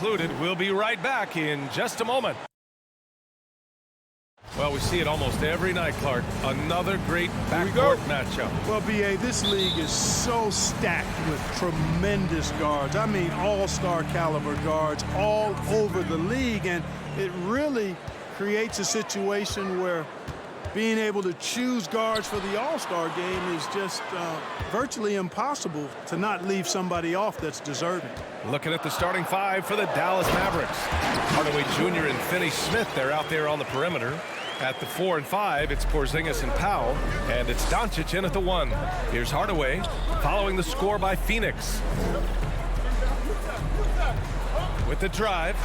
concluded. We'll be right back in just a moment. Well, we see it almost every night, Clark. Another great backcourt matchup. Well, B.A., this league is so stacked with tremendous guards. I mean, all-star caliber guards all over the league, and it really creates a situation where being able to choose guards for the all-star game is just virtually impossible to not leave somebody off that's deserving. Looking at the starting five for the Dallas Mavericks. Hardaway Jr. and Finney-Smith, they're out there on the perimeter. At the 4 and 5, it's Porzingis and Powell, and it's Doncic in at the 1. Here's Hardaway, following the score by Phoenix. With the drive,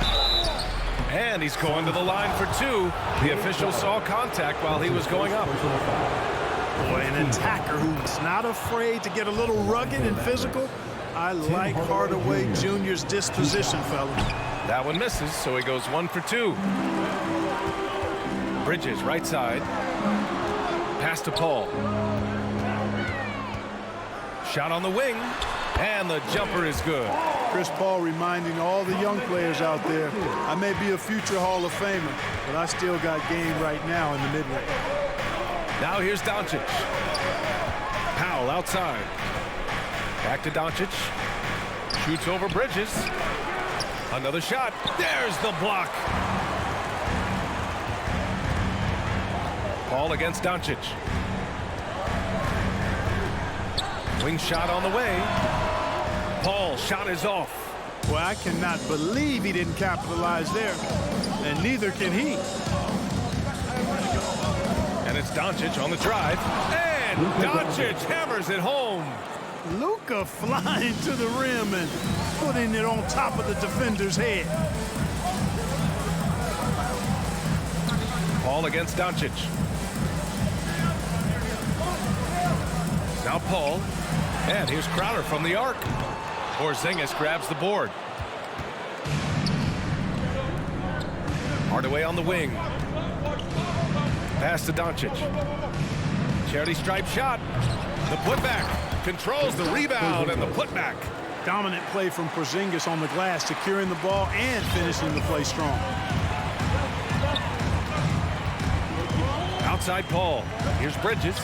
and he's going to the line for 2. The official saw contact while he was going up. Boy, an attacker who's not afraid to get a little rugged and physical. I like Hardaway Jr.'s disposition, fellas. That one misses, so he goes 1 for 2. Bridges, right side. Pass to Paul. Shot on the wing, and the jumper is good. Chris Paul reminding all the young players out there, I may be a future Hall of Famer, but I still got game right now in the mid-range. Now here's Doncic. Powell outside. Back to Doncic. Shoots over Bridges. Another shot. There's the block. Paul against Doncic. Wing shot on the way. Paul, shot is off. Well, I cannot believe he didn't capitalize there, and neither can he. And it's Doncic on the drive, and Doncic hammers it home. Luka flying to the rim and putting it on top of the defender's head. Paul against Doncic. Now Paul, and here's Crowder from the arc. Porzingis grabs the board. Hardaway on the wing. Pass to Doncic. Charity stripe shot. The putback. Controls the rebound and the putback. Dominant play from Porzingis on the glass, securing the ball and finishing the play strong. Outside Paul. Here's Bridges.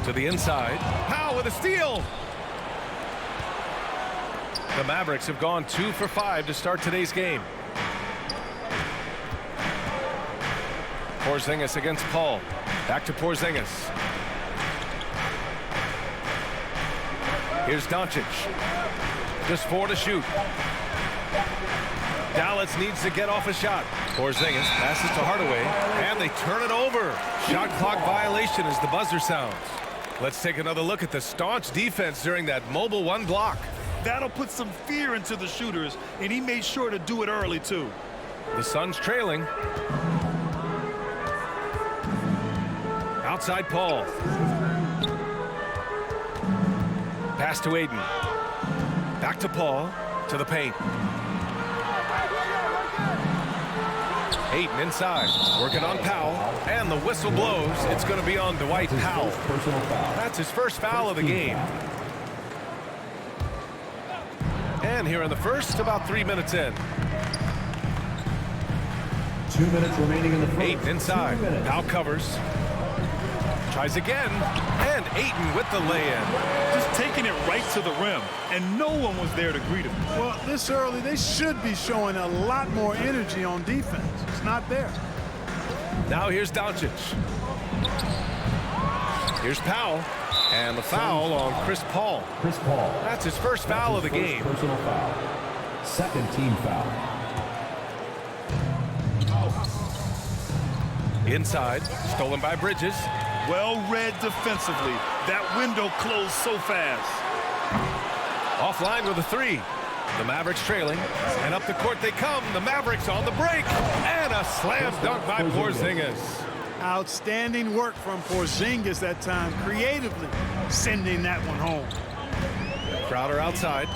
To the inside. Powell with a steal. The Mavericks have gone 2 for 5 to start today's game. Porzingis against Paul. Back to Porzingis. Here's Doncic. Just 4 to shoot. Dallas needs to get off a shot. Porzingis passes to Hardaway, and they turn it over. Shot clock violation as the buzzer sounds. Let's take another look at the staunch defense during that mobile 1 block. That'll put some fear into the shooters, and he made sure to do it early, too. The Suns trailing. Outside Paul. Pass to Aiden. Back to Paul. To the paint. Aiden inside, working on Powell, and the whistle blows. It's going to be on Dwight Powell. That's his first foul of the game. And here in the first, about 3 minutes in. 2 minutes remaining in the first. Aiden inside, now covers. Tries again, and Aiden with the lay-in. Just taking it right to the rim, and no one was there to greet him. Well, this early, they should be showing a lot more energy on defense. It's not there. Now here's Doncic. Here's Powell, and the foul on Chris Paul. Chris Paul. That's his first foul of the game. Personal foul. Second team foul. Inside, stolen by Bridges. Well read defensively. That window closed so fast. Offline with a 3. The Mavericks trailing, and up the court they come. The Mavericks on the break, and a slam dunk by Porzingis. Outstanding work from Porzingis that time, creatively sending that one home. Crowder outside.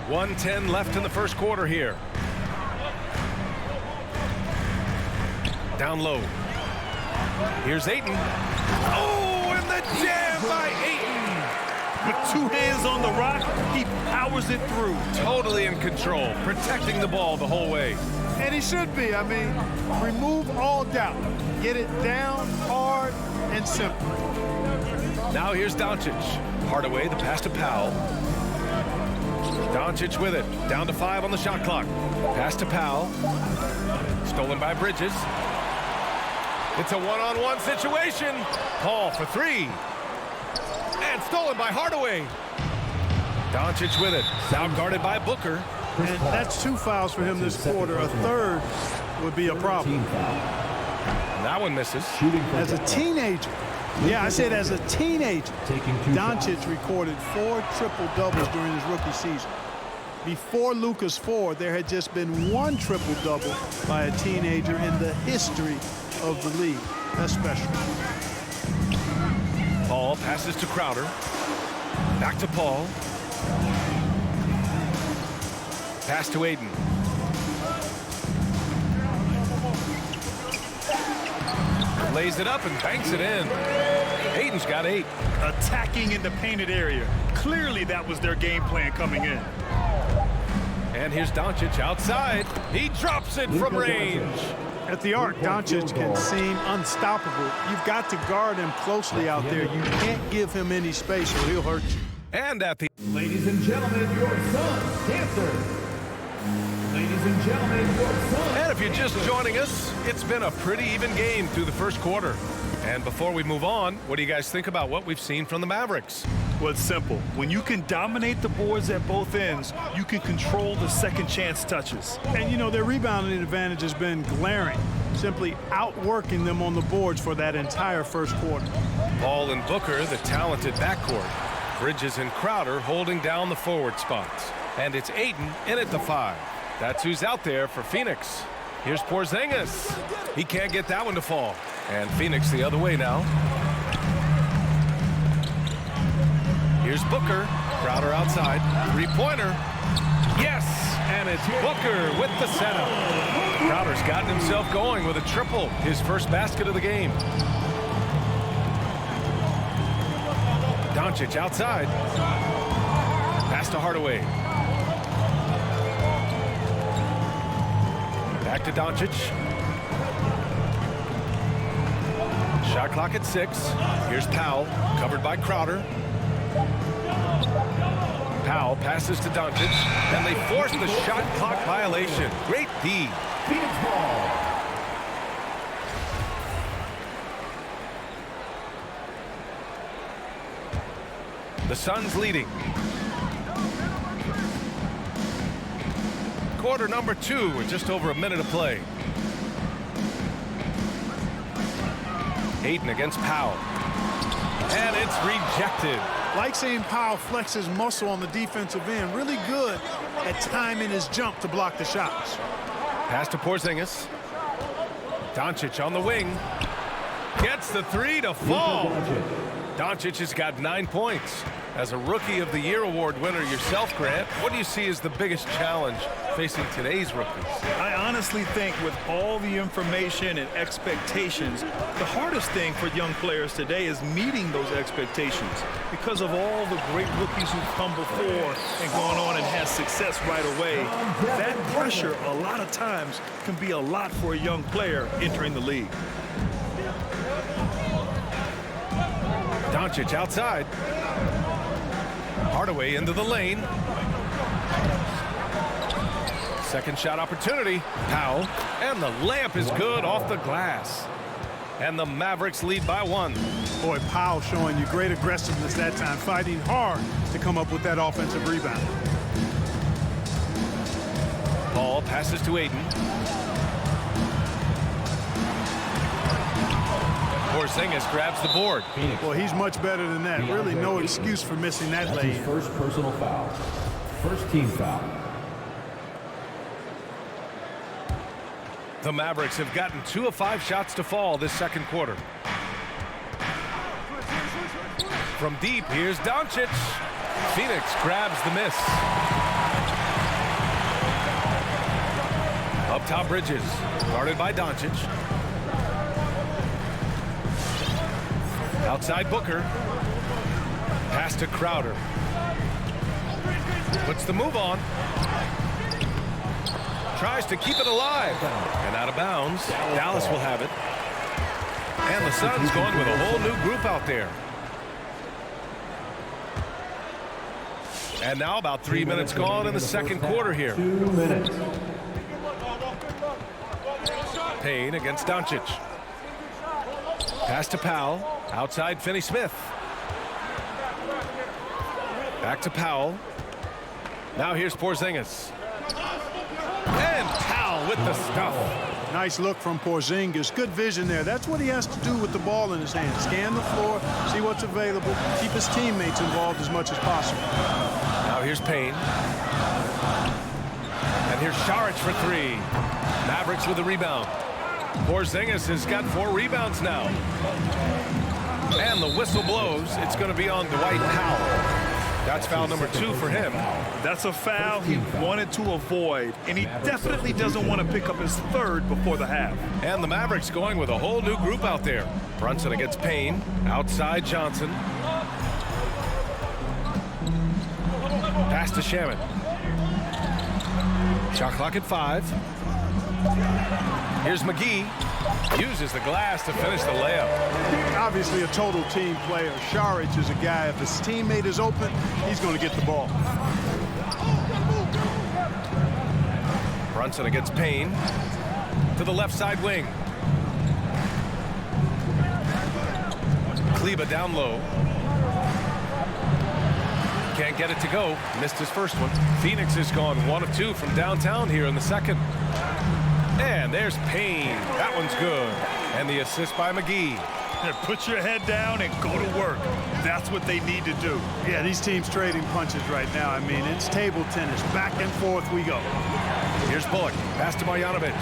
1:10 left in the first quarter here. Down low. Here's Ayton. Oh, and the jam by Ayton. With 2 hands on the rock, he powers it through. Totally in control, protecting the ball the whole way. And he should be. I mean, remove all doubt. Get it down, hard, and simple. Now here's Doncic. Hardaway, the pass to Powell. Doncic with it. Down to 5 on the shot clock. Pass to Powell. Stolen by Bridges. It's a one-on-one situation. Paul for 3. And stolen by Hardaway. Doncic with it. Now guarded by Booker. And that's 2 fouls for him this quarter. A third would be a problem. And that one misses. As a teenager, yeah, I said as a teenager, Doncic recorded 4 triple-doubles during his rookie season. Before Luka's 4, there had just been 1 triple-double by a teenager in the history of the league. That's special. Paul passes to Crowder. Back to Paul. Pass to Aiden. Lays it up and banks it in. Aiden's got 8. Attacking in the painted area. Clearly that was their game plan coming in. And here's Doncic outside. He drops it from range. At the arc, Doncic can seem unstoppable. You've got to guard him closely out there. You can't give him any space or he'll hurt you. And at the... Ladies and gentlemen, your son's cancer. Ladies and gentlemen, your son. And if you're just joining us, it's been a pretty even game through the first quarter. And before we move on, what do you guys think about what we've seen from the Mavericks? Well, it's simple. When you can dominate the boards at both ends, you can control the second chance touches. And, you know, their rebounding advantage has been glaring, simply outworking them on the boards for that entire first quarter. Paul and Booker, the talented backcourt. Bridges and Crowder holding down the forward spots. And it's Aiden in at the 5. That's who's out there for Phoenix. Here's Porzingis. He can't get that one to fall. And Phoenix the other way now. Here's Booker. Crowder outside. 3-pointer. Yes! And it's Booker with the setup. Crowder's gotten himself going with a triple. His first basket of the game. Doncic outside. Pass to Hardaway. Back to Doncic. Shot clock at 6. Here's Powell, covered by Crowder. Powell passes to Doncic, and they force the shot clock violation. Great D. Phoenix ball. The Suns leading. Quarter number 2 with just over a minute of play. Aiden against Powell. And it's rejected. Like seeing Powell flex his muscle on the defensive end. Really good at timing his jump to block the shots. Pass to Porzingis. Doncic on the wing. Gets the 3 to fall. Doncic has got 9 points. As a Rookie of the Year award winner yourself, Grant, what do you see as the biggest challenge facing today's rookies? I honestly think with all the information and expectations, the hardest thing for young players today is meeting those expectations because of all the great rookies who've come before and gone on and had success right away. That pressure a lot of times can be a lot for a young player entering the league. Doncic outside. Hardaway into the lane. Second shot opportunity. Powell. And the layup is good off the glass. And the Mavericks lead by 1. Boy, Powell showing you great aggressiveness that time, fighting hard to come up with that offensive rebound. Paul passes to Aiden. Porzingis grabs the board. Well, he's much better than that. Really no excuse for missing that That's lay. his first personal foul. First team foul. The Mavericks have gotten 2 of 5 shots to fall this second quarter. From deep, here's Doncic. Phoenix grabs the miss. Up top, Bridges, guarded by Doncic. Outside Booker. Pass to Crowder. Puts the move on. Tries to keep it alive. And out of bounds. Dallas will have it. And the Suns going with a whole new group out there. And now about 3 minutes gone in the second quarter here. 2 minutes. Payne against Doncic. Pass to Powell. Outside Finney-Smith. Back to Powell. Now here's Porzingis. And Powell with the stuff. Nice look from Porzingis. Good vision there. That's what he has to do with the ball in his hand. Scan the floor, see what's available, keep his teammates involved as much as possible. Now here's Payne. And here's Saric for three. Mavericks with the rebound. Porzingis has got 4 rebounds now. And the whistle blows. It's going to be on Dwight Powell. That's foul number 2 for him. That's a foul he wanted to avoid, and he definitely doesn't want to pick up his 3rd before the half. And the Mavericks going with a whole new group out there. Brunson against Payne. Outside Johnson. Pass to Shaman. Shot clock at 5. Here's McGee. Uses the glass to finish the layup. Obviously a total team player. Saric is a guy, if his teammate is open, he's going to get the ball. Brunson against Payne. To the left side wing. Kleber down low. Can't get it to go. Missed his first one. Phoenix has gone 1 of 2 from downtown here in the second. And there's Payne. That one's good. And the assist by McGee. And put your head down and go to work. That's what they need to do. Yeah, these teams trading punches right now. I mean, it's table tennis. Back and forth we go. Here's Bullock. Pass to Marjanovic.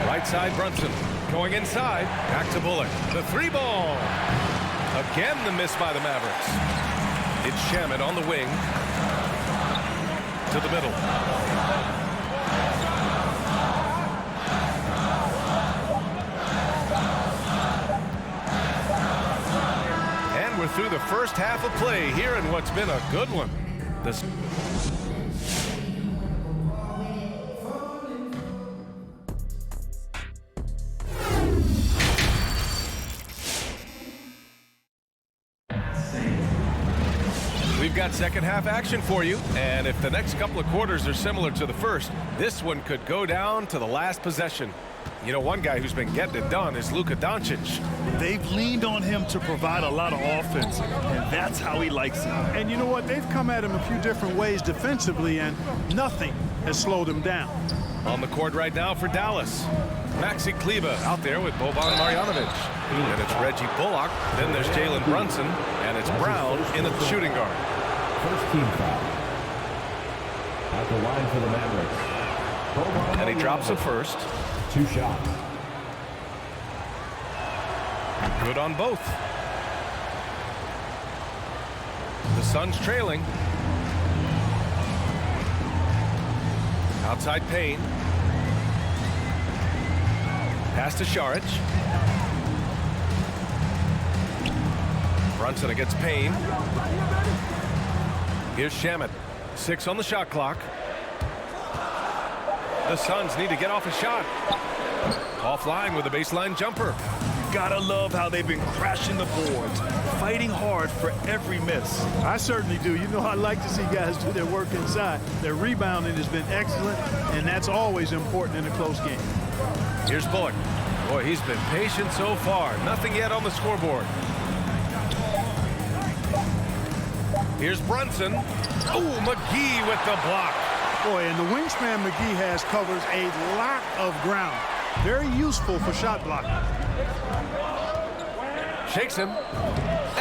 Right side Brunson. Going inside. Back to Bullock. The 3-ball. Again, the miss by the Mavericks. It's Shaman on the wing. To the middle. And we're through the first half of play here in what's been a good one. This We've got second half action for you, and if the next couple of quarters are similar to the first, this one could go down to the last possession. You know, one guy who's been getting it done is Luka Doncic. They've leaned on him to provide a lot of offense, and that's how he likes it. And you know what? They've come at him a few different ways defensively, and nothing has slowed him down. On the court right now for Dallas. Maxi Kleber out there with Boban Marjanovic. And it's Reggie Bullock. Then there's Jalen Brunson. And it's Brown in at the shooting guard. First team foul. At the line for the Mavericks. And he drops it first. 2 shots. Good on both. The Suns trailing. Outside Payne. Pass to Saric. Brunson against Payne. Here's Shaman. 6 on the shot clock. The Suns need to get off a shot. Offline with a baseline jumper. Gotta love how they've been crashing the boards, fighting hard for every miss. I certainly do. You know, I like to see guys do their work inside. Their rebounding has been excellent, and that's always important in a close game. Here's Bullock. Boy, he's been patient so far. Nothing yet on the scoreboard. Here's Brunson. Oh, McGee with the block. Boy, and the wingspan McGee has covers a lot of ground. Very useful for shot blocking. Shakes him.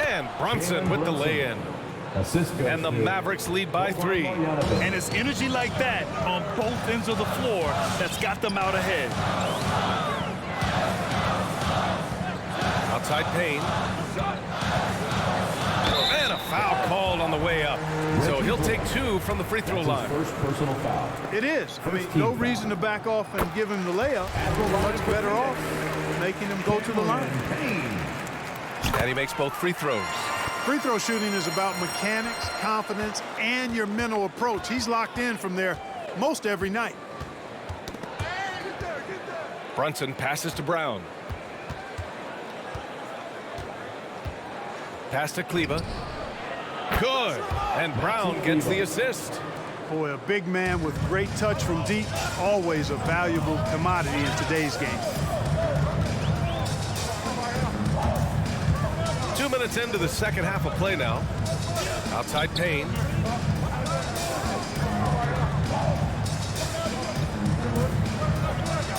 And Brunson with the lay-in. And the Mavericks lead by 3. And it's energy like that on both ends of the floor that's got them out ahead. Outside Payne. And a foul called on the way up. So he'll take 2 from the free throw line. First personal foul. It is. I mean, no reason to back off and give him the layup. Much better off making him go to the line. And he makes both free throws. Free throw shooting is about mechanics, confidence, and your mental approach. He's locked in from there most every night. Brunson passes to Brown. Pass to Kleba. Good. And Brown gets the assist. Boy, a big man with great touch from deep, always a valuable commodity in today's game. 2 minutes into the second half of play now. Outside Payne.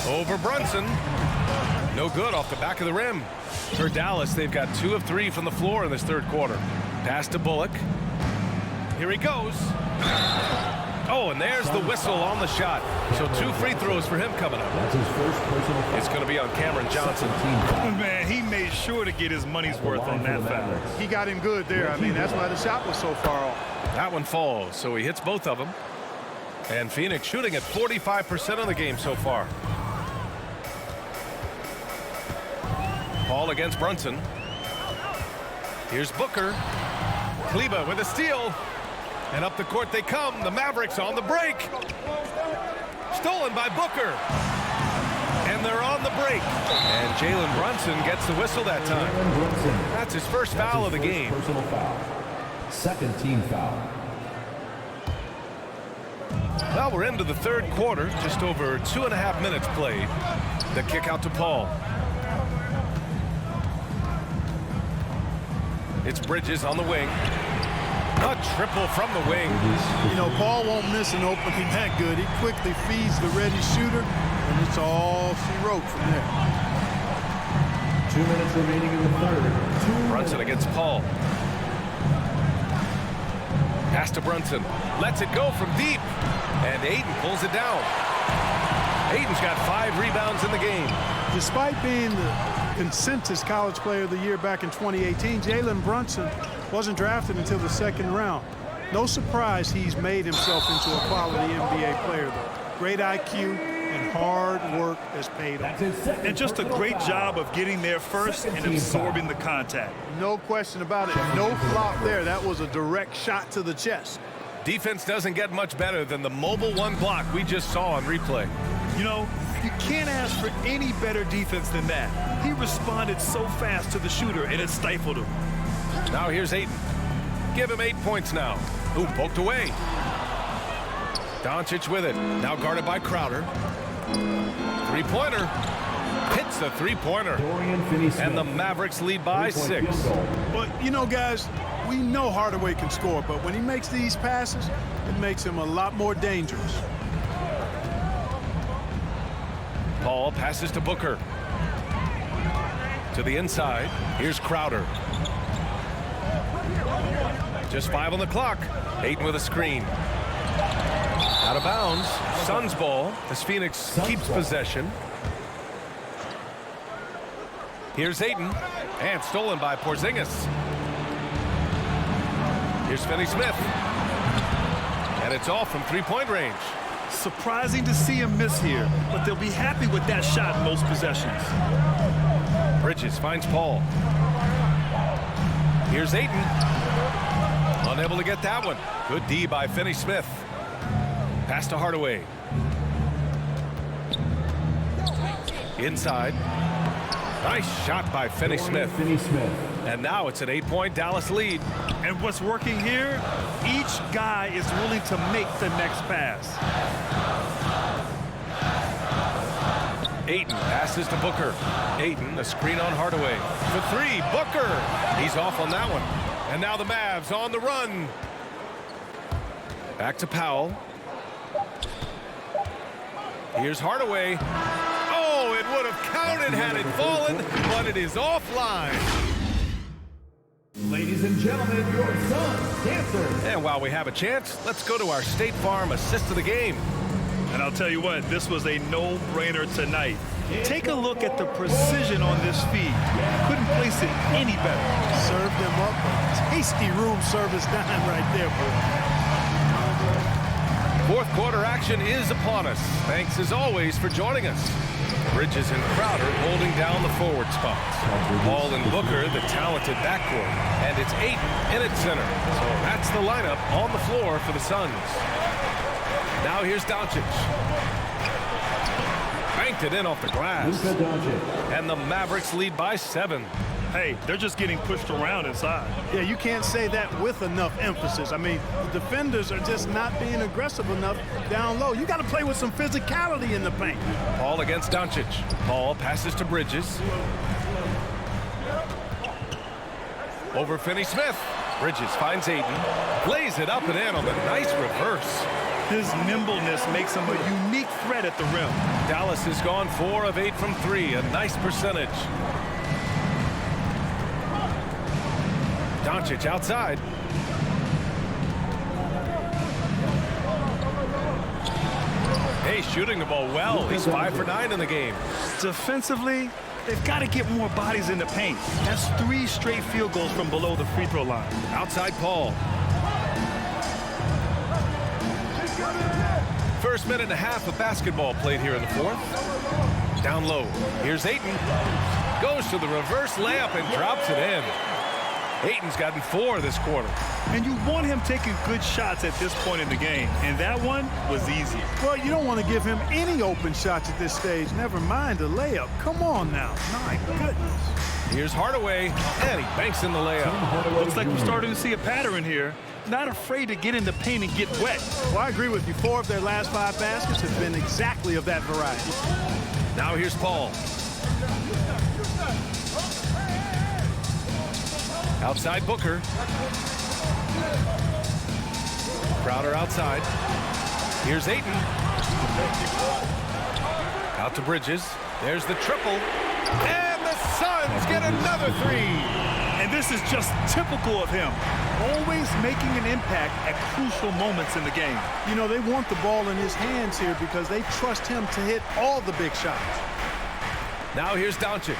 Over Brunson. No good off the back of the rim. For Dallas, they've got 2 of 3 from the floor in this third quarter. Pass to Bullock. Here he goes. Oh, and there's the whistle on the shot. So 2 free throws for him coming up. That's his first personal foul. It's going to be on Cameron Johnson. Man, he made sure to get his money's worth on that foul. He got him good there. I mean, that's why the shot was so far off. That one falls, so he hits both of them. And Phoenix shooting at 45% of the game so far. Paul against Brunson. Here's Booker. Kleba with a steal. And up the court they come. The Mavericks on the break. Stolen by Booker. And they're on the break. And Jalen Brunson gets the whistle that time. That's his first foul of the game. Personal foul. Second team foul. Well, we're into the third quarter. Just over 2.5 minutes played. The kick out to Paul. It's Bridges on the wing. A triple from the wing. You know, Paul won't miss an opening that good. He quickly feeds the ready shooter, and it's all she wrote from there. 2 minutes remaining in the third. Brunson against Paul. Pass to Brunson. Lets it go from deep. And Ayton pulls it down. Ayton's got 5 rebounds in the game. Despite being the consensus college player of the year back in 2018, Jalen Brunson wasn't drafted until the second round. No surprise he's made himself into a quality NBA player, though. Great IQ and hard work has paid off. And just a great job of getting there first and absorbing the contact. No question about it. No flop there. That was a direct shot to the chest. Defense doesn't get much better than the mobile one block we just saw on replay. You know, you can't ask for any better defense than that. He responded so fast to the shooter, and it stifled him. Now here's Ayton. Give him 8 points now. Ooh, poked away. Doncic with it. Now guarded by Crowder. Three-pointer. Hits the three-pointer. And the Mavericks lead by 6. But, you know, guys, we know Hardaway can score, but when he makes these passes, it makes him a lot more dangerous. Paul passes to Booker. To the inside. Here's Crowder. Just 5 on the clock. Ayton with a screen. Out of bounds. Suns ball as Phoenix keeps possession. Here's Ayton. And stolen by Porzingis. Here's Finney-Smith. And it's off from three-point range. Surprising to see him miss here, but they'll be happy with that shot in most possessions. Bridges finds Paul. Here's Ayton. Unable to get that one. Good D by Finney-Smith. Pass to Hardaway. Inside. Nice shot by Finney-Smith. And now it's an 8-point Dallas lead. And what's working here? Each guy is willing to make the next pass. Ayton passes to Booker. Ayton, a screen on Hardaway. For 3, Booker. He's off on that one. And now the Mavs on the run. Back to Powell. Here's Hardaway. Oh, it would have counted had it fallen, but it is offline. Ladies and gentlemen, your Suns dancer. And while we have a chance, let's go to our State Farm assist of the game. And I'll tell you what, this was a no-brainer tonight. Take a look at the precision on this feed. Couldn't place it any better. Served him up a tasty room service dime right there, boy. Fourth quarter action is upon us. Thanks as always for joining us. Bridges and Crowder holding down the forward spots. Paul and Booker, the talented backcourt. And it's Ayton in at center. So that's the lineup on the floor for the Suns. Now here's Doncic. Banked it in off the glass. And the Mavericks lead by 7. Hey, they're just getting pushed around inside. Yeah, you can't say that with enough emphasis. I mean, the defenders are just not being aggressive enough down low. You got to play with some physicality in the paint. Paul against Doncic. Paul passes to Bridges. Over Finney-Smith. Bridges finds Ayton. Lays it up and in on the nice reverse. His nimbleness makes him a unique threat at the rim. Dallas has gone 4 of 8 from 3. A nice percentage. Doncic outside. Hey, shooting the ball well. He's 5 for 9 in the game. Defensively, they've got to get more bodies in the paint. That's 3 straight field goals from below the free throw line. Outside Paul. First minute and a half of basketball played here in the fourth. Down low. Here's Ayton. Goes to the reverse layup and drops it in. Ayton's gotten 4 this quarter. And you want him taking good shots at this point in the game. And that one was easy. Well, you don't want to give him any open shots at this stage. Never mind a layup. Come on now. My goodness. Here's Hardaway, and he banks in the layup. Looks like we're starting to see a pattern here. Not afraid to get in the paint and get wet. Well, I agree with you. 4 of their last 5 baskets have been exactly of that variety. Now here's Paul. Outside Booker. Crowder outside. Here's Ayton. Out to Bridges. There's the triple. And the Suns get another 3. And this is just typical of him. Always making an impact at crucial moments in the game. You know, they want the ball in his hands here because they trust him to hit all the big shots. Now here's Doncic.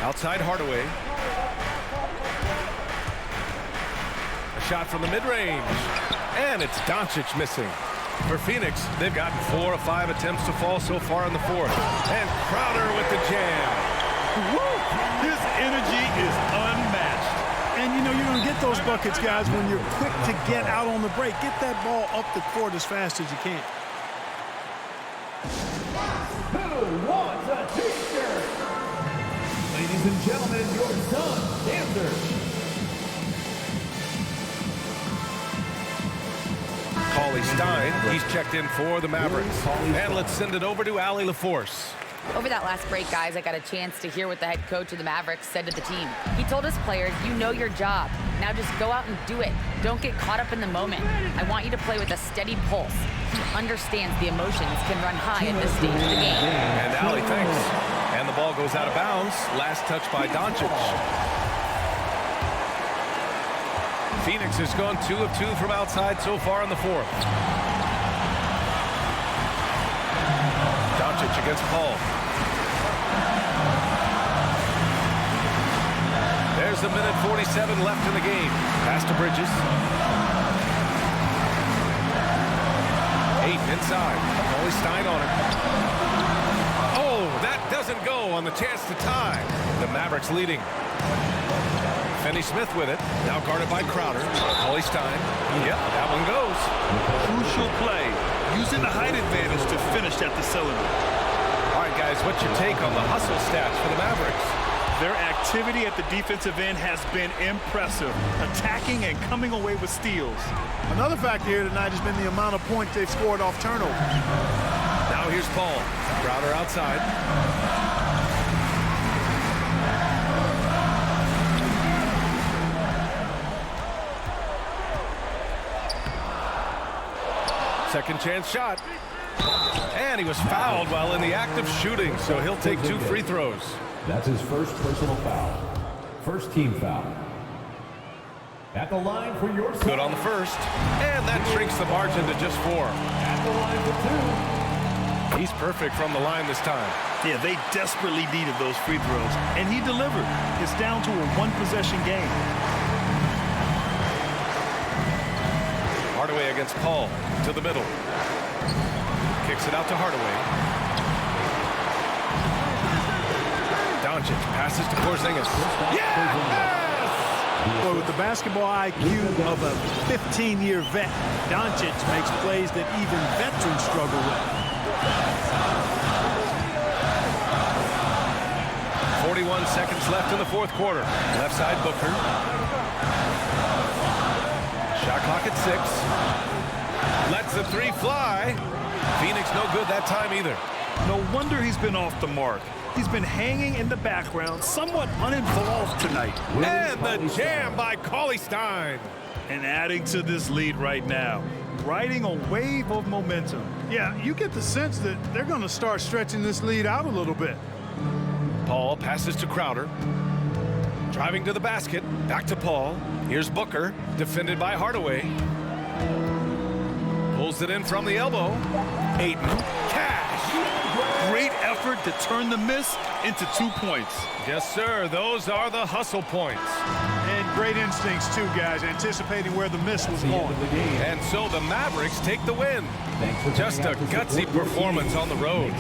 Outside Hardaway. A shot from the mid-range. And it's Doncic missing. For Phoenix, they've gotten 4 of 5 attempts to fall so far in the fourth. And Crowder with the jam. Woo! His energy is unmatched. And, you know, you're going to get those buckets, guys, when you're quick to get out on the break. Get that ball up the court as fast as you can. Who wants a t-shirt? Ladies and gentlemen, your Suns dancer. Cauley Stein, he's checked in for the Mavericks. And let's send it over to Allie LaForce. Over that last break, guys, I got a chance to hear what the head coach of the Mavericks said to the team. He told his players, you know your job. Now just go out and do it. Don't get caught up in the moment. I want you to play with a steady pulse. He understands the emotions can run high at this stage of the game. And Allie, thanks. And the ball goes out of bounds. Last touch by Doncic. Phoenix has gone 2 of 2 from outside so far in the fourth. Doncic against Paul. There's a minute 47 left in the game. Pass to Bridges. 8 inside. Cauley Stein on it. Oh, that doesn't go on the chance to tie. The Mavericks leading. Finney-Smith with it. Now guarded by Crowder. Cauley Stein. Yep, that one goes. Crucial play. Using the height advantage to finish at the cylinder. All right, guys, what's your take on the hustle stats for the Mavericks? Their activity at the defensive end has been impressive. Attacking and coming away with steals. Another factor here tonight has been the amount of points they've scored off turnover. Now here's Paul. Crowder outside. Second chance shot. And he was fouled while in the act of shooting, so he'll take 2 free throws. That's his first personal foul. First team foul. At the line for your side. Good on the first. And that shrinks the margin to just 4. At the line for 2. He's perfect from the line this time. Yeah, they desperately needed those free throws, and he delivered. It's down to a 1-possession game. Hardaway against Paul. To the middle. Kicks it out to Hardaway. Doncic passes to Porzingis. Yes! Boy, with the basketball IQ of a 15-year vet, Doncic makes plays that even veterans struggle with. 41 seconds left in the fourth quarter. Left side, Booker. Shot clock at 6. Lets the three fly. Phoenix no good that time either. No wonder he's been off the mark. He's been hanging in the background, somewhat uninvolved tonight. And the jam by Cauley-Stein. And adding to this lead right now, riding a wave of momentum. Yeah, you get the sense that they're going to start stretching this lead out a little bit. Paul passes to Crowder. Driving to the basket. Back to Paul. Here's Booker, defended by Hardaway. Pulls it in from the elbow. Ayton. Cash. Great effort to turn the miss into 2 points. Yes, sir. Those are the hustle points. And great instincts, too, guys, anticipating where the miss was going. And so the Mavericks take the win. Just a gutsy performance on the road.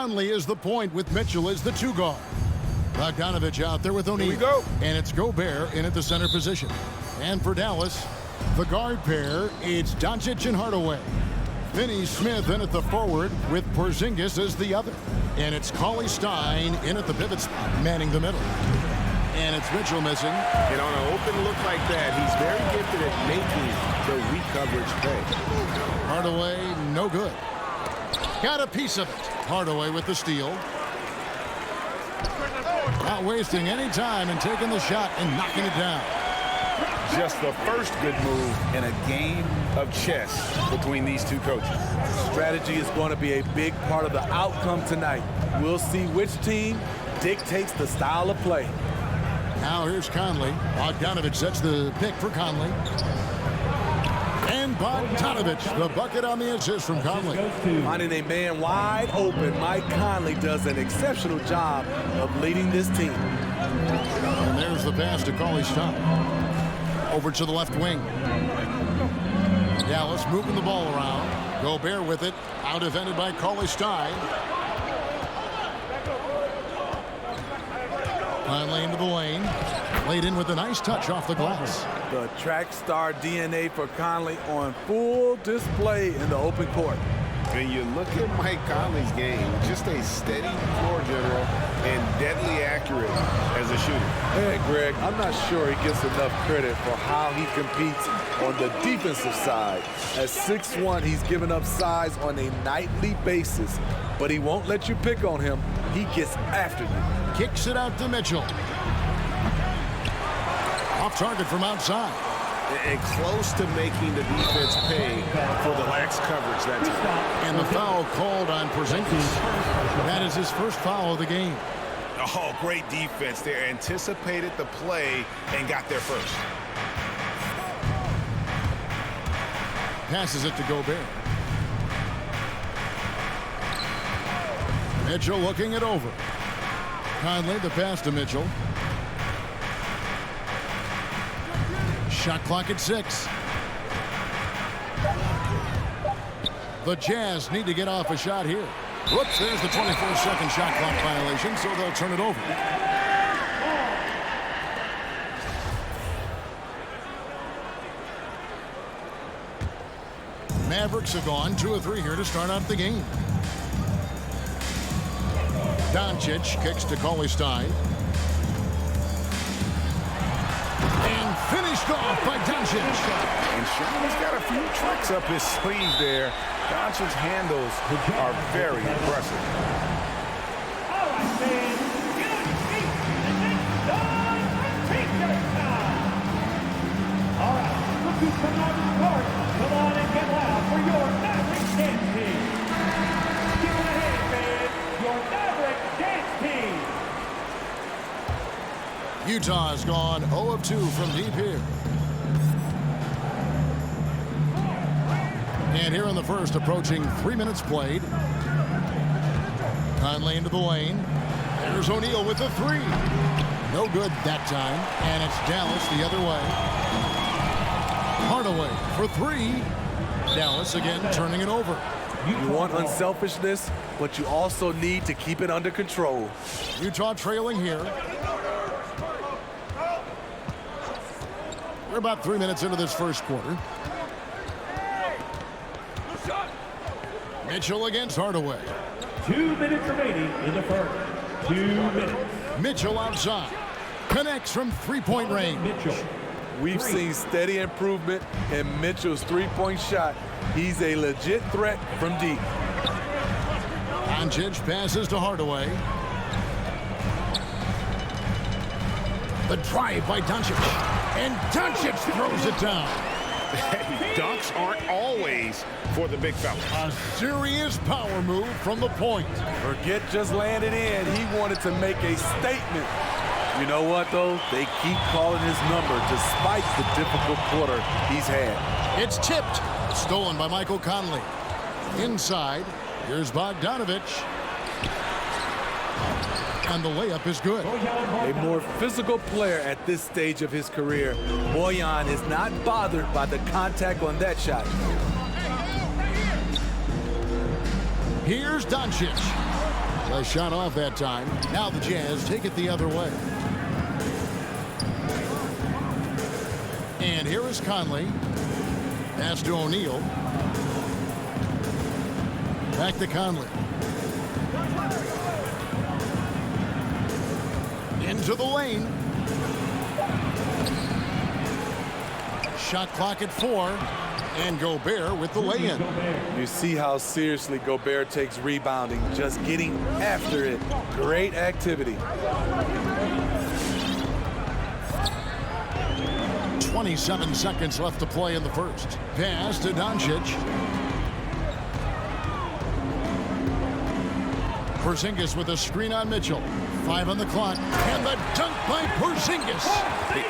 Conley is the point with Mitchell as the 2 guard. Bogdanovich out there with O'Neal. Here we go. And it's Gobert in at the center position. And for Dallas, the guard pair, it's Doncic and Hardaway. Finney-Smith in at the forward with Porzingis as the other. And it's Cauley Stein in at the pivot spot, manning the middle. And it's Mitchell missing. And on an open look like that, he's very gifted at making the weak coverage pay. Hardaway, no good. Got a piece of it. Hardaway with the steal. Not wasting any time and taking the shot and knocking it down. Just the first good move in a game of chess between these two coaches. Strategy is going to be a big part of the outcome tonight. We'll see which team dictates the style of play. Now here's Conley. Bogdanovich sets the pick for Conley. And Bogdanovich, the bucket on the assist from Conley. Finding a man wide open, Mike Conley does an exceptional job of leading this team. And there's the pass to Cauley Stein. Over to the left wing. Dallas moving the ball around. Gobert with it. Out defended by Cauley Stein. Conley into the lane. Laid in with a nice touch off the glass. The track star DNA for Conley on full display in the open court. When you look at Mike Conley's game, just a steady floor general and deadly accurate as a shooter. Hey, Greg, I'm not sure he gets enough credit for how he competes on the defensive side. At 6'1", he's given up size on a nightly basis, but he won't let you pick on him. He gets after you. Kicks it out to Mitchell. Off target from outside. And close to making the defense pay for the lax coverage that time. And the foul called on Porzingis. That is his first foul of the game. Oh, great defense there. Anticipated the play and got there first. Passes it to Gobert. Mitchell looking it over. Conley, the pass to Mitchell. Shot clock at 6. The Jazz need to get off a shot here. Whoops, there's the 24-second shot clock violation, so they'll turn it over. Mavericks have gone 2 of 3 here to start out the game. Doncic kicks to Cauley Stein. And finished off by Doncic. And Sean's got a few tricks up his sleeve there. Doncic's handles are very impressive. All right, fans, get on your feet and make some t-shirt time. All right, look who's coming on the court. Come on and get loud for your Maverick dance team. Give it a hand, fans. Your Maverick dance team. Utah's gone 0 of 2 from deep here. And here in the first, approaching 3 minutes played. Conley into the lane. There's O'Neal with the 3. No good that time. And it's Dallas the other way. Hardaway for 3. Dallas again turning it over. You want unselfishness, but you also need to keep it under control. Utah trailing here. We're about 3 minutes into this first quarter. Mitchell against Hardaway. 2 minutes remaining in the first. 2 minutes. Mitchell outside. Connects from three-point range. Mitchell. We've seen steady improvement in Mitchell's three-point shot. He's a legit threat from deep. Doncic passes to Hardaway. The drive by Doncic. And Doncic throws it down. Dunks aren't always for the big fella. A serious power move from the point. Forget just landing in. He wanted to make a statement. You know what, though? They keep calling his number despite the difficult quarter he's had. It's tipped. Stolen by Michael Conley. Inside, here's Bogdanovich. And the layup is good. A more physical player at this stage of his career. Bojan is not bothered by the contact on that shot. Here's Doncic. The shot off that time. Now the Jazz take it the other way. And here is Conley. Pass to O'Neal. Back to Conley. Into the lane. Shot clock at 4. And Gobert with the lay-in. You see how seriously Gobert takes rebounding, just getting after it. Great activity. 27 seconds left to play in the first. Pass to Doncic. Porzingis with a screen on Mitchell. 5 on the clock. And the dunk by Porzingis.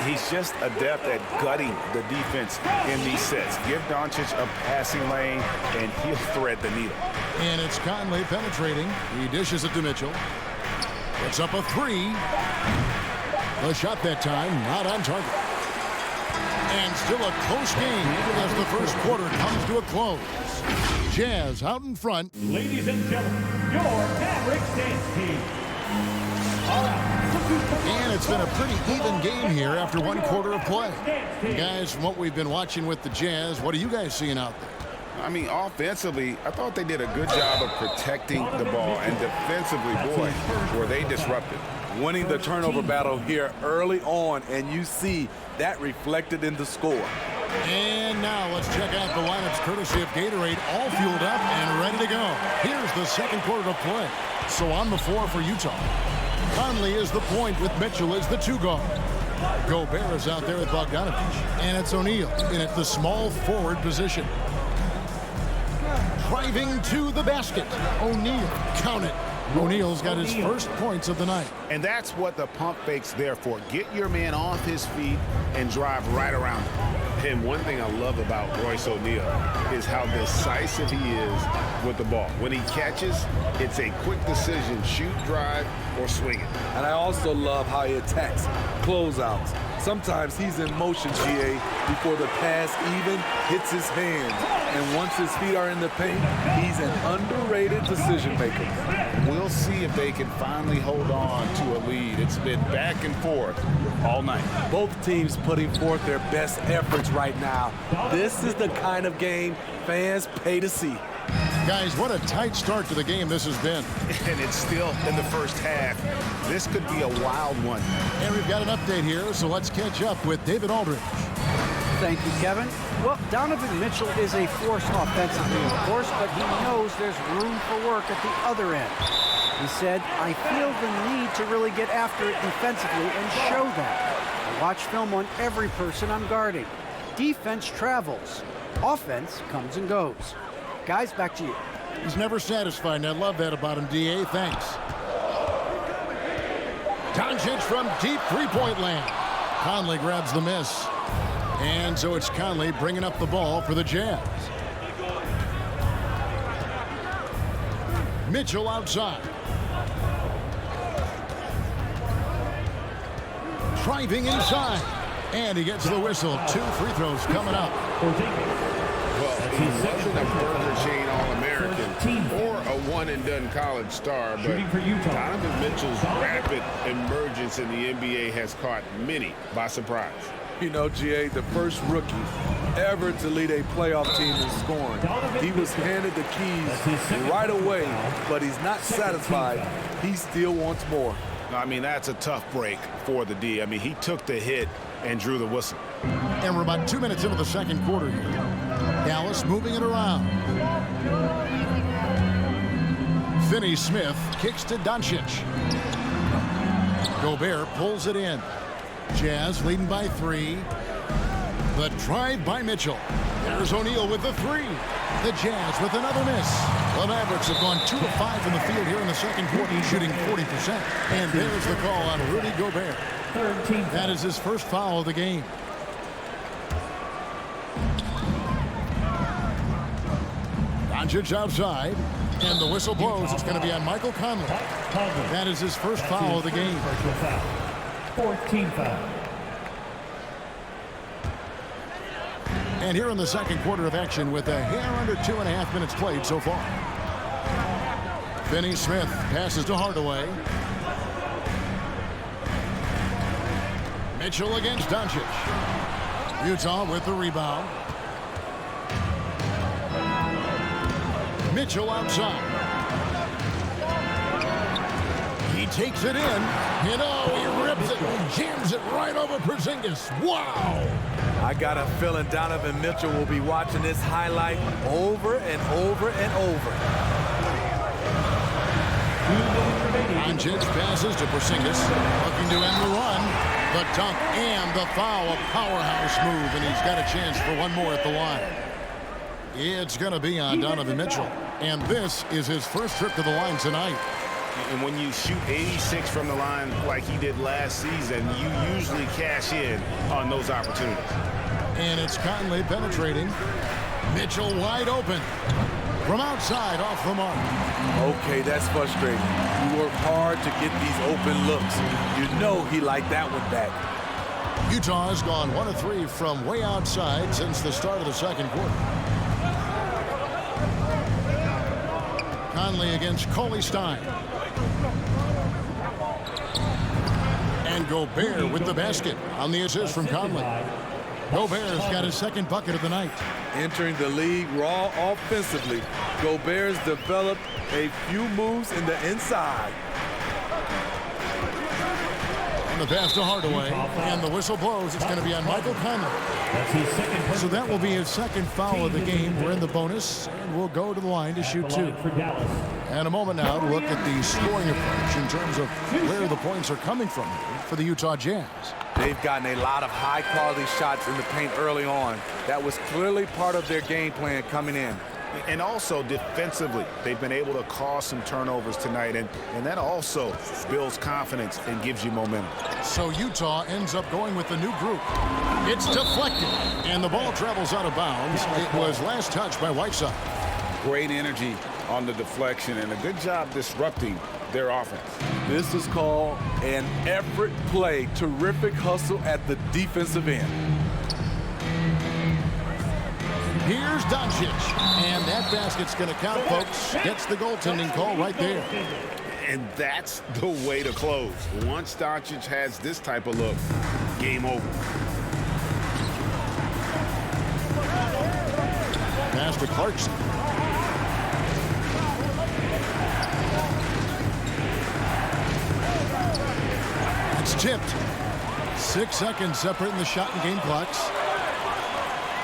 He's just adept at gutting the defense in these sets. Give Doncic a passing lane, and he'll thread the needle. And it's Conley penetrating. He dishes it to Mitchell. It's up a 3. The shot that time not on target. And still a close game as the first quarter comes to a close. Jazz out in front. Ladies and gentlemen, your Mavericks dance team. All right. And it's been a pretty even game here after one quarter of play. Guys, from what we've been watching with the Jazz, what are you guys seeing out there? I mean, offensively, I thought they did a good job of protecting the ball. And defensively, boy, were they disruptive. Winning the turnover battle here early on, and you see that reflected in the score. And now let's check out the lineups courtesy of Gatorade, all fueled up and ready to go. Here's the second quarter of play. So on the floor for Utah. Conley is the point with Mitchell as the 2 guard. Gobert is out there with Bogdanovich. And it's O'Neal in at the small forward position. Driving to the basket. O'Neal, count it. O'Neal's got his first points of the night. And that's what the pump fake's there for. Get your man off his feet and drive right around him. And one thing I love about Royce O'Neal is how decisive he is with the ball. When he catches, it's a quick decision, shoot, drive, or swing it. And I also love how he attacks closeouts. Sometimes he's in motion, GA, before the pass even hits his hands. And once his feet are in the paint, he's an underrated decision maker. We'll see if they can finally hold on to a lead. It's been back and forth all night. Both teams putting forth their best efforts right now. This is the kind of game fans pay to see. Guys, what a tight start to the game this has been. And it's still in the first half. This could be a wild one. And we've got an update here, so let's catch up with David Aldridge. Thank you, Kevin. Well, Donovan Mitchell is a force offensively, of course, but he knows there's room for work at the other end. He said, I feel the need to really get after it defensively and show that. I watch film on every person I'm guarding. Defense travels. Offense comes and goes. Guys, back to you. He's never satisfied, and I love that about him, D.A. Thanks. Doncic from deep three-point land. Conley grabs the miss. And so it's Conley bringing up the ball for the Jazz. Mitchell outside. Driving inside. And he gets the whistle. 2 free throws coming up. Well, he wasn't a Burger Chain All-American or a one-and-done college star, but Donovan Mitchell's rapid emergence in the NBA has caught many by surprise. You know, GA, the first rookie ever to lead a playoff team in scoring. He was handed the keys right away, but he's not satisfied. He still wants more. I mean, that's a tough break for the D. I mean, he took the hit and drew the whistle. And we're about 2 minutes into the second quarter here. Dallas moving it around. Finney-Smith kicks to Doncic. Gobert pulls it in. Jazz leading by 3. The drive by Mitchell. There's O'Neal with the 3. The Jazz with another miss. The Mavericks have gone 2 of 5 from the field here in the second quarter, shooting 40%. And there's the call on Rudy Gobert. That is his first foul of the game. Doncic outside. And the whistle blows. It's going to be on Michael Conley. That is his first foul of the game. 14 foul. And here in the second quarter of action with a hair under 2.5 minutes played so far. Finney Smith passes to Hardaway. Mitchell against Doncic. Utah with the rebound. Mitchell outside. He takes it in. And he rips it and jams it right over Porzingis. Wow! I got a feeling Donovan Mitchell will be watching this highlight over and over and over. Doncic passes to Porzingis, looking to end the run. The dunk and the foul, a powerhouse move, and he's got a chance for one more at the line. It's going to be on Donovan Mitchell, and this is his first trip to the line tonight. And when you shoot 86 from the line like he did last season, you usually cash in on those opportunities. And it's Conley penetrating. Mitchell wide open. From outside, off the mark. Okay, that's frustrating. You work hard to get these open looks. You know he liked that one back. Utah has gone 1 of 3 from way outside since the start of the second quarter. Conley against Coley Stein. And Gobert with the basket on the assist from Conley. Gobert's got his second bucket of the night. Entering the league raw offensively, Gobert's developed a few moves in the inside. And the pass to Hardaway, and the whistle blows. It's going to be on Michael Conley. So that will be his second foul of the game. We're in the bonus, and we'll go to the line to shoot 2. And a moment now to look at the scoring approach in terms of where the points are coming from for the Utah Jazz. They've gotten a lot of high-quality shots in the paint early on. That was clearly part of their game plan coming in. And also defensively, they've been able to cause some turnovers tonight, and that also builds confidence and gives you momentum. So Utah ends up going with the new group. It's deflected, and the ball travels out of bounds. It was last touched by Whiteside. Great energy on the deflection, and a good job disrupting their offense. This is called an effort play. Terrific hustle at the defensive end. Here's Doncic, and that basket's going to count, folks. Gets the goaltending call right there. And that's the way to close. Once Doncic has this type of look, game over. Pass to Clarkson. It's tipped. 6 seconds separating the shot and game clocks.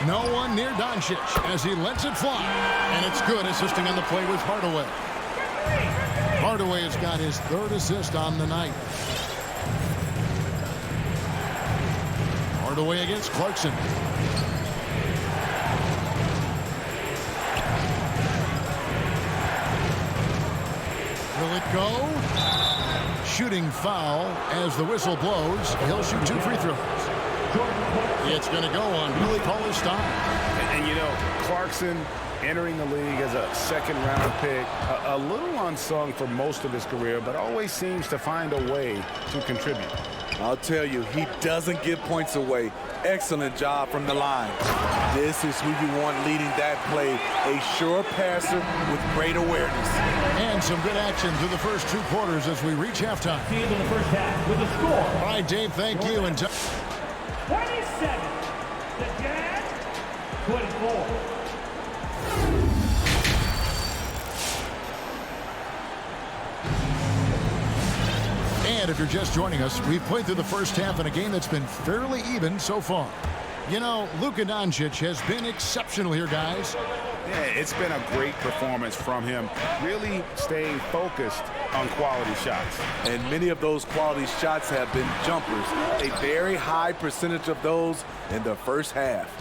No one near Doncic as he lets it fly. And it's good. Assisting on the play was Hardaway. Hardaway has got his 3rd assist on the night. Hardaway against Clarkson. Will it go? Shooting foul as the whistle blows. He'll shoot 2 free throws. It's going to go on Willie Cauley-Stein. And you know, Clarkson entering the league as a second-round pick, a little unsung for most of his career, but always seems to find a way to contribute. I'll tell you, he doesn't give points away. Excellent job from the line. This is who you want leading that play, a sure passer with great awareness. And some good action through the first 2 quarters as we reach halftime. Team in the first half with a score. All right, Dave, thank you. And 27. The Jazz, 24. And if you're just joining us, we've played through the first half in a game that's been fairly even so far. You know, Luka Doncic has been exceptional here, guys. Yeah, it's been a great performance from him, really staying focused on quality shots. And many of those quality shots have been jumpers. A very high percentage of those in the first half.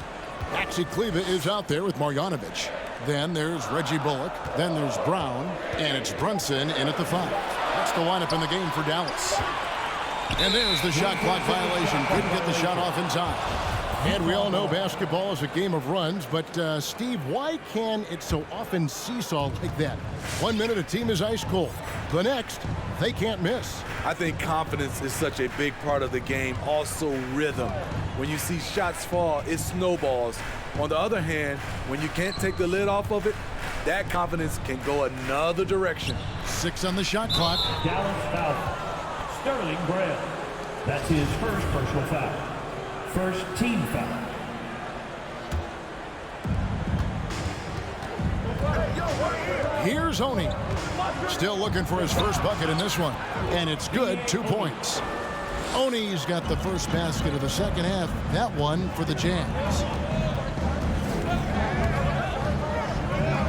Maxi Kleba is out there with Marjanovic. Then there's Reggie Bullock. Then there's Brown. And it's Brunson in at the 5. That's the lineup in the game for Dallas. And there's the shot clock violation. Couldn't get the shot off in time. And we all know basketball is a game of runs, but Steve, why can it so often seesaw like that? 1 minute a team is ice cold. The next, they can't miss. I think confidence is such a big part of the game. Also rhythm. When you see shots fall, it snowballs. On the other hand, when you can't take the lid off of it, that confidence can go another direction. 6 on the shot clock. Dallas foul. Sterling Braille. That's his first personal foul. First team foul. Here's Oni. Still looking for his first bucket in this one. And it's good, 2 points. Oni's got the first basket of the second half. That one for the Jazz.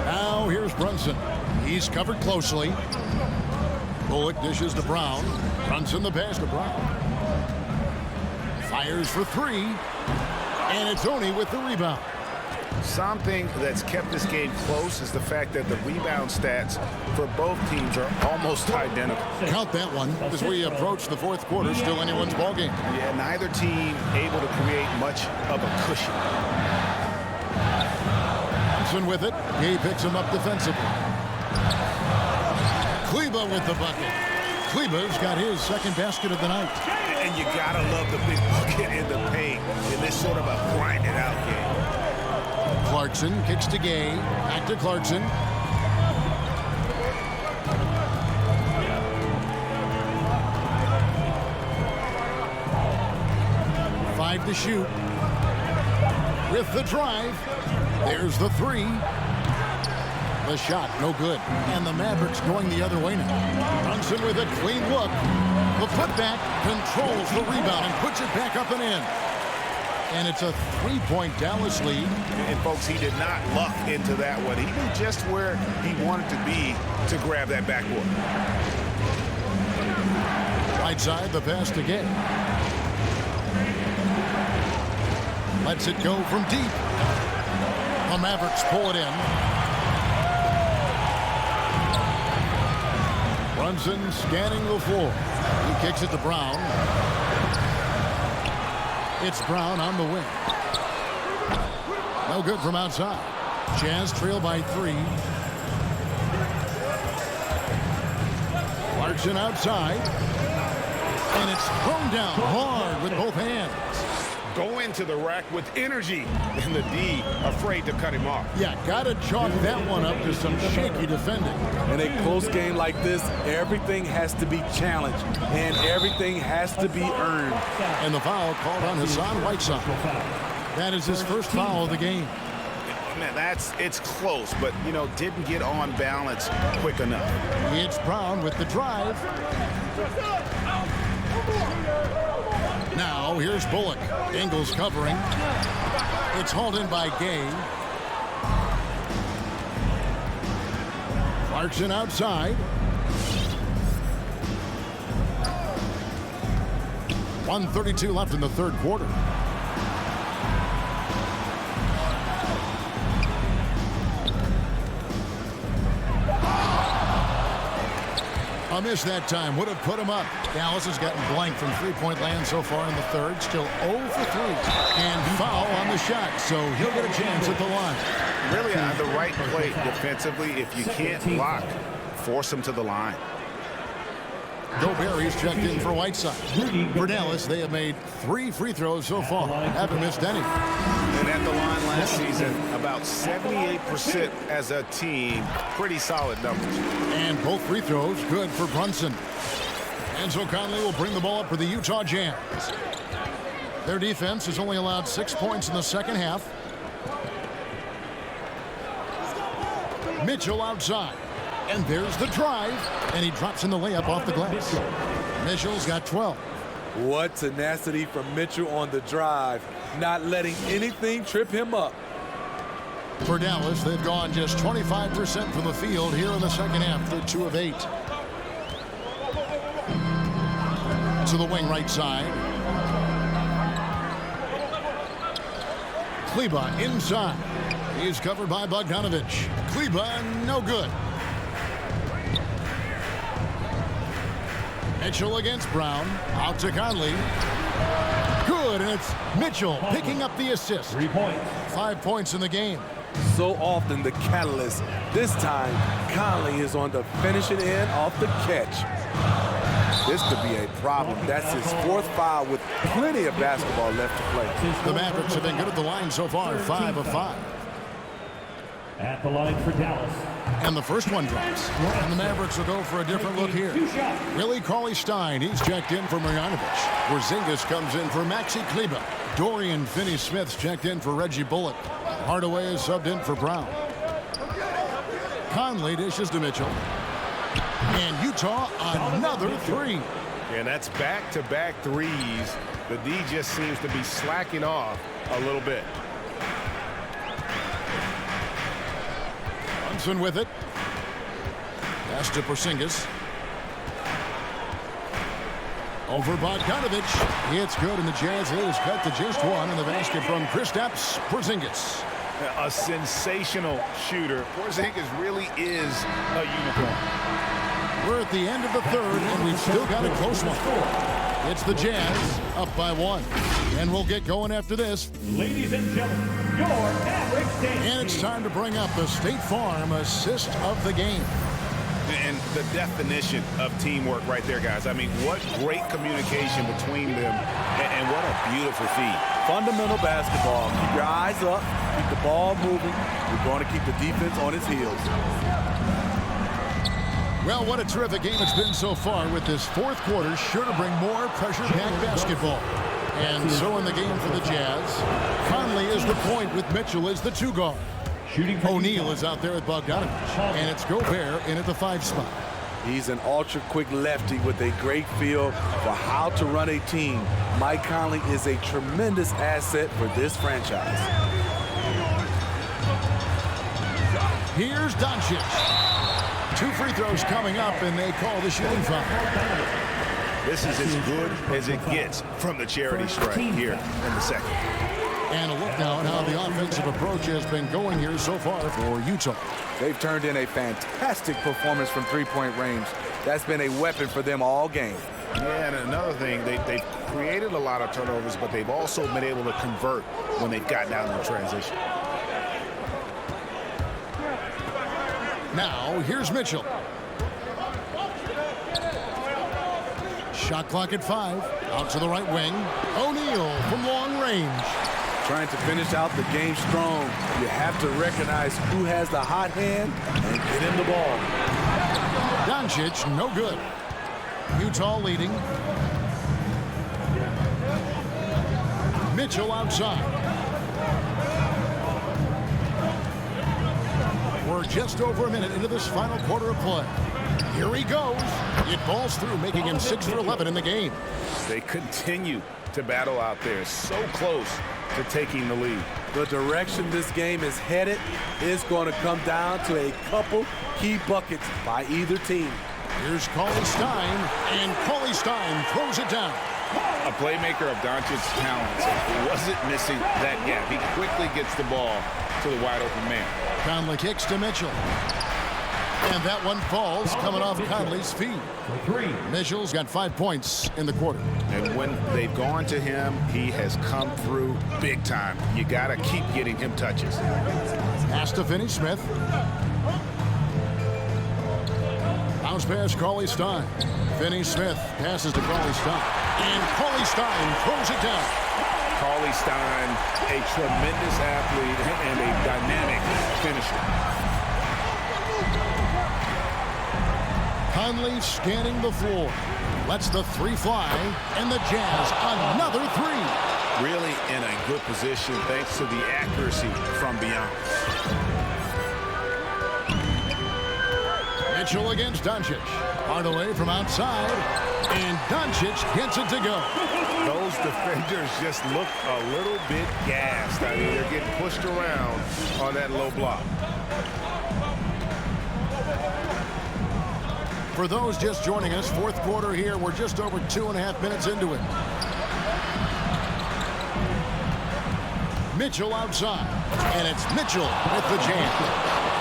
Now here's Brunson. He's covered closely. Bullock dishes to Brown. Brunson the pass to Brown. Fires for 3. And it's Oni with the rebound. Something that's kept this game close is the fact that the rebound stats for both teams are almost identical. Count that one as we approach the fourth quarter. Still anyone's ballgame. Yeah, neither team able to create much of a cushion. Thompson with it. He picks him up defensively. Kleba with the bucket. Kleba's got his second basket of the night. And you gotta love the big bucket in the paint in this sort of a grinded out game. Clarkson kicks to Gay. Back to Clarkson. Five to shoot. With the drive. There's the 3. The shot, no good. And the Mavericks going the other way now. Brunson with a clean look. The putback controls the rebound and puts it back up and in. And it's a 3-point Dallas lead. And folks, he did not luck into that one. He knew just where he wanted to be to grab that backboard. Right side, the pass to Gay. Lets it go from deep. The Mavericks pull it in. Brunson scanning the floor. He kicks it to Brown. It's Brown on the wing. No good from outside. Jazz trail by 3. Clarkson outside. And it's thrown down hard with both hands. Go into the rack with energy. And the D afraid to cut him off. Yeah, gotta chalk that one up to some shaky defending. In a close game like this, everything has to be challenged and everything has to be earned. And the foul called on Hassan Whiteside. That is his first foul of the game. Man, it's close, but, you know, didn't get on balance quick enough. It's Brown with the drive. Now, here's Bullock. Ingles covering. It's hauled in by Gay. Clarkson outside. 1:32 left in the third quarter. A miss that time would have put him up. Dallas has gotten blank from three-point land so far in the third. Still 0 for 3. And foul on the shot, so he'll get a chance at the line. Really the right play defensively. If you can't block, force him to the line. Gobert is checked in for Whiteside. For Dallas, they have made 3 free throws so far. Haven't missed any. And at the line last season, about 78% as a team. Pretty solid numbers. And both free throws good for Brunson. Enzo Conley will bring the ball up for the Utah Jazz. Their defense has only allowed 6 points in the second half. Mitchell outside. And there's the drive. And he drops in the layup off the glass. Mitchell's got 12. What tenacity from Mitchell on the drive. Not letting anything trip him up. For Dallas, they've gone just 25% from the field here in the second half. They're 2 of 8. To the wing right side. Kleba inside. He's covered by Bogdanovich. Kleba, no good. Mitchell against Brown. Out to Conley. Good, and it's Mitchell picking up the assist. 3 points. 5 points in the game. So often the catalyst. This time, Conley is on the finishing end off the catch. This could be a problem. That's his 4th foul with plenty of basketball left to play. The Mavericks have been good at the line so far, 5 of 5. At the line for Dallas. And the first one drops. And the Mavericks will go for a different look here. Willie Cauley-Stein, he's checked in for Marjanovic. Porzingis comes in for Maxi Kleber. Dorian Finney-Smith's checked in for Reggie Bullock. Hardaway is subbed in for Brown. Conley dishes to Mitchell. And Utah, another three. And that's back-to-back threes. The D just seems to be slacking off a little bit. Brunson with it. Pass to Porzingis. Over Bogdanovic. It's good, and the Jazz lead is cut to just one, and the basket from Kristaps Porzingis. A sensational shooter. Porzingis really is a unicorn. We're at the end of the third, and we've still got a close one. It's the Jazz up by one. And we'll get going after this. Ladies and gentlemen, your Mavericks team. And it's time to bring up the State Farm assist of the game. And the definition of teamwork right there, guys. I mean, what great communication between them, and what a beautiful feed. Fundamental basketball. Keep your eyes up, keep the ball moving. We're going to keep the defense on its heels. Well, what a terrific game it's been so far, with this fourth quarter sure to bring more pressure-packed basketball. And so in the game for the Jazz, Conley is the point with Mitchell as the two guard. O'Neal is out there with Bogdanovic, and it's Gobert in at the 5 spot. He's an ultra-quick lefty with a great feel for how to run a team. Mike Conley is a tremendous asset for this franchise. Here's Doncic. 2 free throws coming up, and they call the shooting foul. This is as good as it gets from the charity stripe here in the second. And a look now at how the offensive approach has been going here so far for Utah. They've turned in a fantastic performance from three-point range. That's been a weapon for them all game. Yeah, and another thing, they've created a lot of turnovers, but they've also been able to convert when they've gotten down in transition. Now, here's Mitchell. Shot clock at 5. Out to the right wing. O'Neal from long range. Trying to finish out the game strong. You have to recognize who has the hot hand and get him the ball. Doncic, no good. Utah leading. Mitchell outside. We're just over a minute into this final quarter of play. Here he goes. It balls through, making him 6 for 11 in the game. They continue to battle out there, so close to taking the lead. The direction this game is headed is going to come down to a couple key buckets by either team. Here's Cauley-Stein, and Cauley-Stein throws it down. A playmaker of Doncic's talents wasn't missing that gap. He quickly gets the ball to the wide open man. Conley kicks to Mitchell. And that one falls, coming off Conley's feet. Mitchell's got 5 points in the quarter. And when they've gone to him, he has come through big time. You got to keep getting him touches. Pass to Finney-Smith. Bounce pass, Cauley-Stein. Finney-Smith passes to Cauley-Stein. And Cauley-Stein throws it down. Cauley-Stein, a tremendous athlete and a dynamic finisher. Conley scanning the floor. Lets the 3 fly, and the Jazz another 3. Really in a good position thanks to the accuracy from beyond. Mitchell against Doncic. Hardaway from outside, and Doncic gets it to go. Those defenders just look a little bit gassed. I mean, they're getting pushed around on that low block. For those just joining us, fourth quarter here. We're just over 2.5 minutes into it. Mitchell outside, and it's Mitchell with the jam.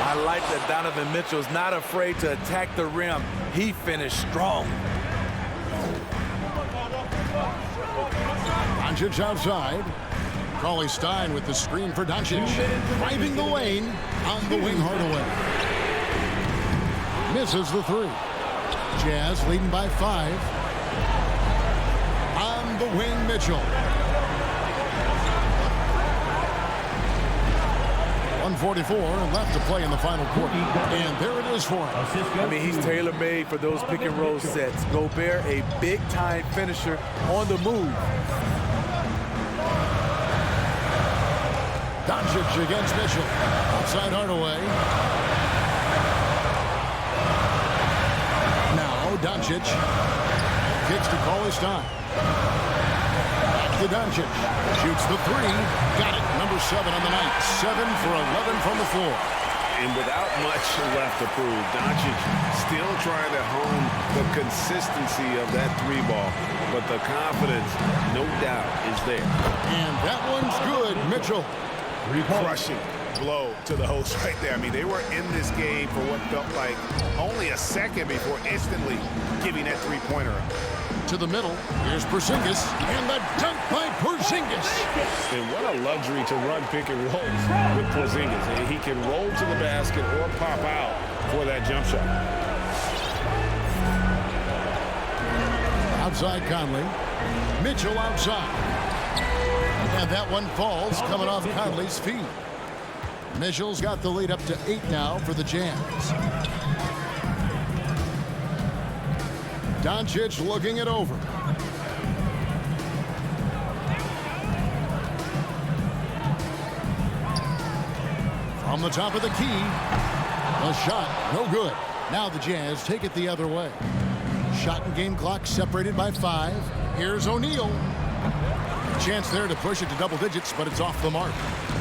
I like that Donovan Mitchell's not afraid to attack the rim. He finished strong. Doncic outside. Cauley-Stein with the screen for Doncic. Driving the lane on the wing Hardaway. Misses the 3. Jazz leading by 5. On the wing, Mitchell. 2:44 left to play in the final quarter. And there it is for him. I mean, he's tailor-made for those pick and roll sets. Gobert, a big-time finisher on the move. Doncic against Mitchell. Outside Hardaway. Now Doncic kicks to call his time. Back to Doncic. Shoots the three. Got it. Number 7 on the night. 7 for 11 from the floor. And without much left to prove, Doncic still trying to hone the consistency of that three ball. But the confidence, no doubt, is there. And that one's good. Mitchell. Crushing blow to the host right there. I mean, they were in this game for what felt like only a second before instantly giving that three-pointer up. To the middle. Here's Porzingis. And the dunk by Porzingis. And what a luxury to run pick and rolls with Porzingis. And he can roll to the basket or pop out for that jump shot. Outside Conley. Mitchell outside. And that one falls coming off Conley's feet. Mitchell's got the lead up to 8 now for the Jazz. Doncic looking it over. From the top of the key. A shot, no good. Now the Jazz take it the other way. Shot and game clock separated by 5. Here's O'Neal. Chance there to push it to double digits, but it's off the mark.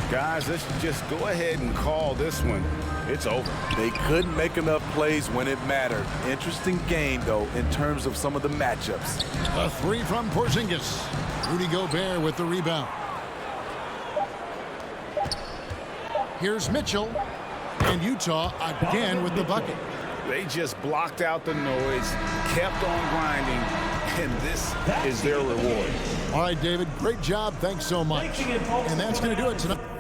Guys, let's just go ahead and call this one. It's over. They couldn't make enough plays when it mattered. Interesting game, though, in terms of some of the matchups. A three from Porzingis. Rudy Gobert with the rebound. Here's Mitchell. And Utah again with the bucket. They just blocked out the noise, kept on grinding, and this is their reward. All right, David, great job. Thanks so much. And that's going to do it tonight.